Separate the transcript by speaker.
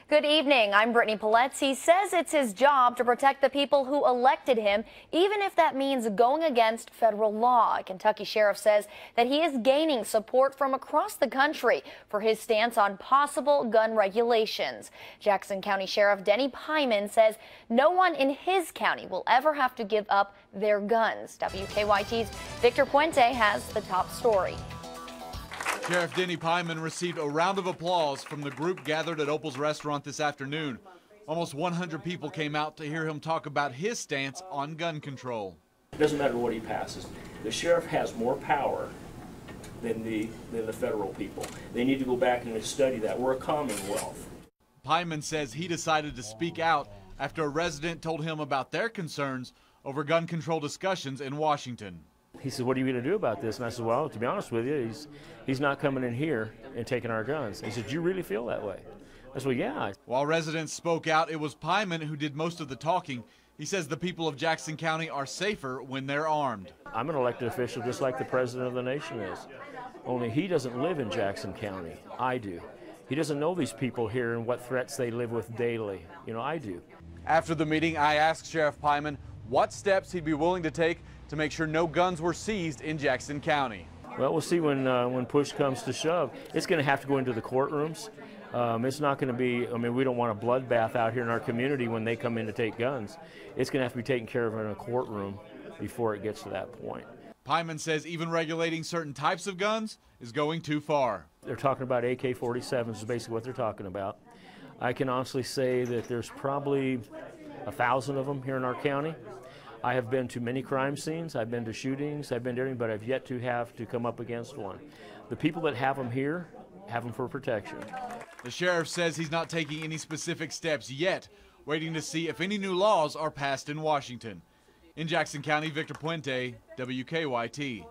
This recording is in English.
Speaker 1: Good evening. I'm Brittany Pallets. He says it's his job to protect the people who elected him, even if that means going against federal law. A Kentucky sheriff says that he is gaining support from across the country for his stance on possible gun regulations. Jackson County Sheriff Denny Pyman says no one in his county will ever have to give up their guns. WKYT's Victor Puente has the top story.
Speaker 2: Sheriff Denny Pyman received a round of applause from the group gathered at Opal's restaurant this afternoon. Almost 100 people came out to hear him talk about his stance on gun control.
Speaker 3: It doesn't matter what he passes. The sheriff has more power than the federal people. They need to go back and study that. We're a commonwealth.
Speaker 2: Pyman says he decided to speak out after a resident told him about their concerns over gun control discussions in Washington.
Speaker 4: He said, "What are you going to do about this?" And I said, "Well, to be honest with you, he's not coming in here and taking our guns." He said, "Do you really feel that way?" I said, "Well, yeah."
Speaker 2: While residents spoke out, it was Pyman who did most of the talking. He says the people of Jackson County are safer when they're armed.
Speaker 4: I'm an elected official just like the president of the nation is. Only he doesn't live in Jackson County. I do. He doesn't know these people here and what threats they live with daily. I do.
Speaker 2: After the meeting, I asked Sheriff Pyman what steps he'd be willing to take to make sure no guns were seized in Jackson County.
Speaker 4: Well, we'll see when push comes to shove. It's going to have to go into the courtrooms. It's not going to be, we don't want a bloodbath out here in our community when they come in to take guns. It's going to have to be taken care of in a courtroom before it gets to that point.
Speaker 2: Pyman says even regulating certain types of guns is going too far.
Speaker 4: They're talking about AK-47s is basically what they're talking about. I can honestly say that there's probably 1,000 of them here in our county. I have been to many crime scenes, I've been to shootings, I've been to everything, but I've yet to have to come up against one. The people that have them here have them for protection.
Speaker 2: The sheriff says he's not taking any specific steps yet, waiting to see if any new laws are passed in Washington. In Jackson County, Victor Puente, WKYT.